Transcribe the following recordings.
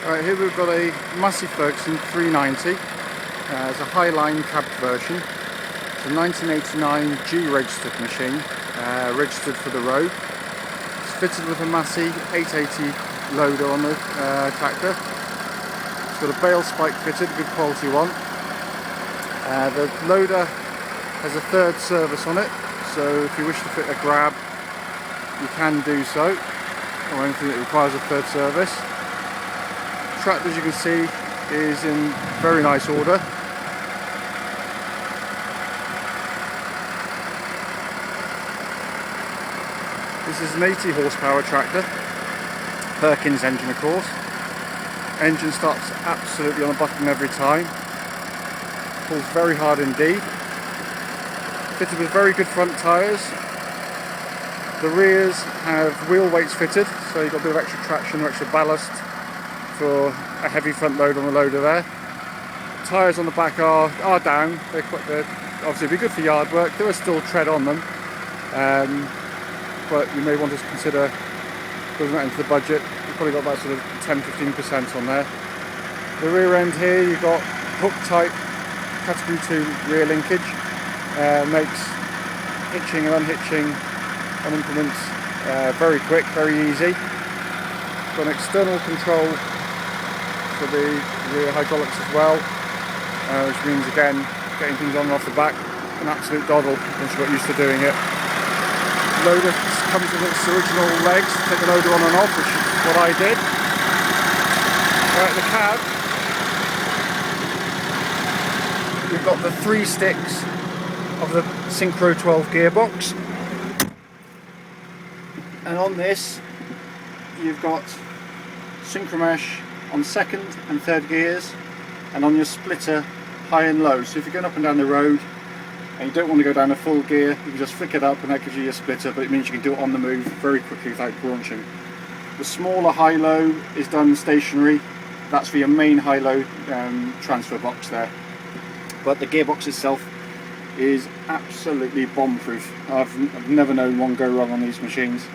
Right, here we've got a Massey Ferguson 390. It's a Highline cabbed version. It's a 1989 G registered machine, registered for the road. It's fitted with a Massey 880 loader on the tractor. It's got a bale spike fitted, good quality one. The loader has a third service on it, so if you wish to fit a grab, you can do so, or anything that requires a third service. The tractor, as you can see, is in very nice order. This is an 80 horsepower tractor, Perkins engine of course. Engine starts absolutely on a button every time. Pulls very hard indeed. Fitted with very good front tyres. The rears have wheel weights fitted, so you've got a bit of extra traction or extra ballast for a heavy front load on the loader there. Tyres on the back are down. They're obviously be good for yard work. There is still tread on them, but you may want to consider putting that into the budget. You've probably got about sort of 10-15% on there. The rear end here, you've got hook type category 2 rear linkage. Makes hitching and unhitching on implements very quick, very easy. Got an external control for the rear hydraulics as well, which means again getting things on and off the back an absolute doddle once you got used to doing it. Loader comes with its original legs to take the loader on and off, which is what I did. The cab, you've got the 3 sticks of the Synchro 12 gearbox, and on this you've got Synchro mesh on 2nd and 3rd gears, and on your splitter high and low. So if you're going up and down the road and you don't want to go down a full gear, you can just flick it up and that gives you your splitter, but it means you can do it on the move very quickly without launching. The smaller high-low is done stationary. That's for your main high-low transfer box there, but the gearbox itself is absolutely bomb-proof. I've never known one go wrong on these machines.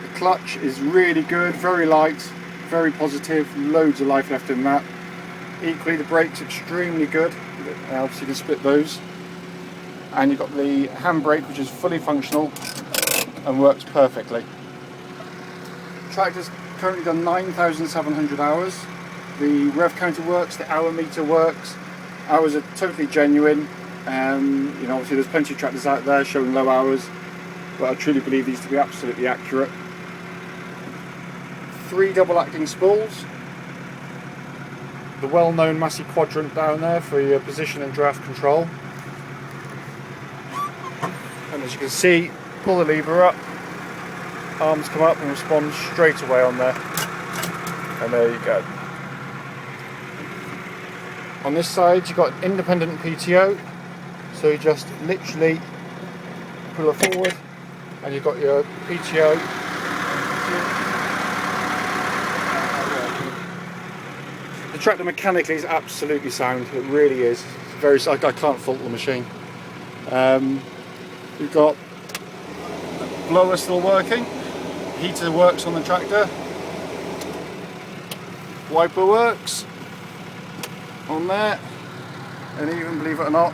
The clutch is really good, very light, very positive, loads of life left in that. Equally, the brakes extremely good. Obviously, you can split those. And you've got the handbrake, which is fully functional and works perfectly. The tractor's currently done 9,700 hours. The rev counter works, the hour meter works. Hours are totally genuine. You know, obviously there's plenty of tractors out there showing low hours, but I truly believe these to be absolutely accurate. 3 double acting spools. The well-known Massey quadrant down there for your position and draft control. And as you can see, pull the lever up, arms come up and respond straight away on there. And there you go. On this side you've got independent PTO. So you just literally pull it forward and you've got your PTO. The tractor mechanically is absolutely sound, it really is. It's I can't fault the machine. We've got blower still working, heater works on the tractor, wiper works on there, and even, believe it or not,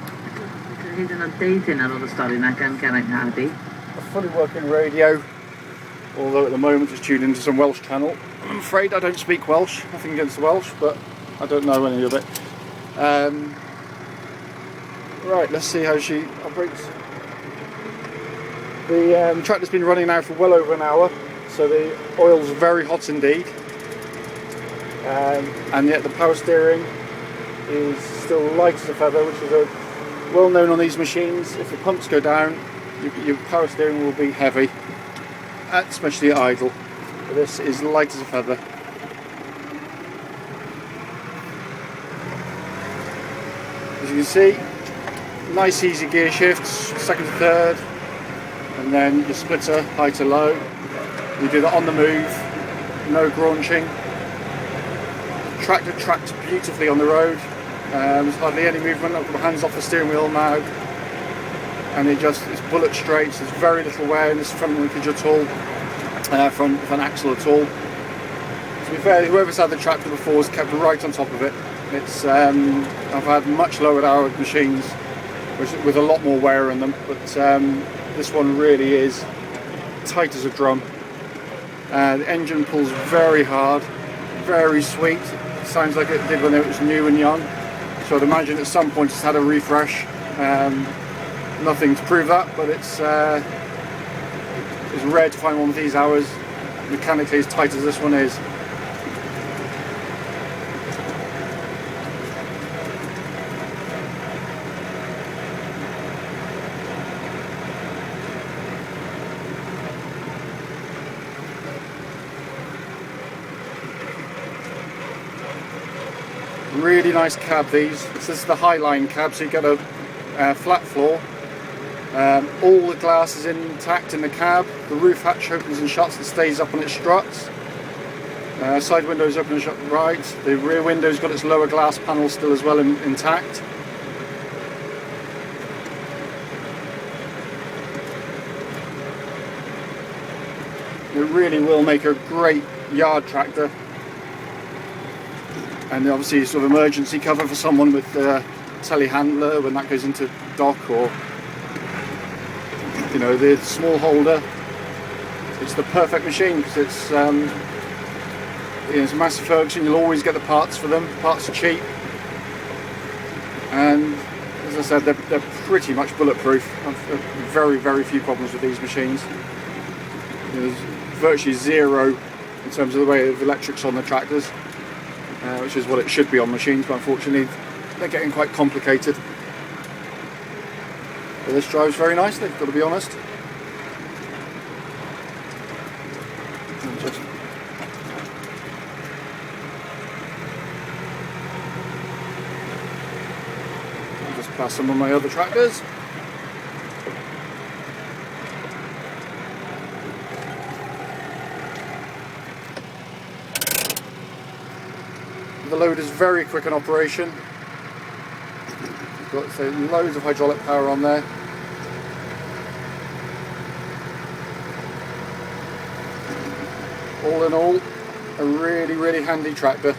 a fully working radio, although at the moment it's tuned into some Welsh channel. I'm afraid I don't speak Welsh, nothing against the Welsh, but I don't know any of it. Right, let's see how she operates. The tractor's been running now for well over an hour, so the oil's very hot indeed, and yet the power steering is still light as a feather, which is well known on these machines. If the pumps go down, your power steering will be heavy, especially at idle. But this is light as a feather. As you can see, nice easy gear shifts, 2nd to 3rd, and then your splitter high to low. You do that on the move, no graunching. Tractor tracks beautifully on the road. There's hardly any movement. I've got my hands off the steering wheel now, and it's bullet straight. So there's very little wear in this front linkage at all, front axle at all. So be fair, whoever's had the tractor before has kept right on top of it. It's I've had much lower powered machines with a lot more wear in them, but this one really is tight as a drum. The engine pulls very hard, very sweet. It sounds like it did when it was new and young. So I'd imagine at some point it's had a refresh. Nothing to prove that, but it's rare to find one with these hours mechanically as tight as this one is. Really nice cab these. This is the Highline cab, so you get a flat floor. All the glass is intact in the cab. The roof hatch opens and shuts and stays up on its struts. Side windows open and shut right. The rear window's got its lower glass panel still as well intact. It really will make a great yard tractor. And obviously sort of emergency cover for someone with telehandler when that goes into dock, or you know, the small holder. It's the perfect machine because it's it's Massey Ferguson. You'll always get the parts for them. Parts are cheap, and as I said, they're pretty much bulletproof. I've very few problems with these machines. There's virtually zero in terms of the way of electrics on the tractors. Which is what it should be on machines, but unfortunately they're getting quite complicated. But this drives very nicely, got to be honest. I'll just pass some of my other tractors. The load is very quick in operation. You've got loads of hydraulic power on there. All in all, a really handy tractor.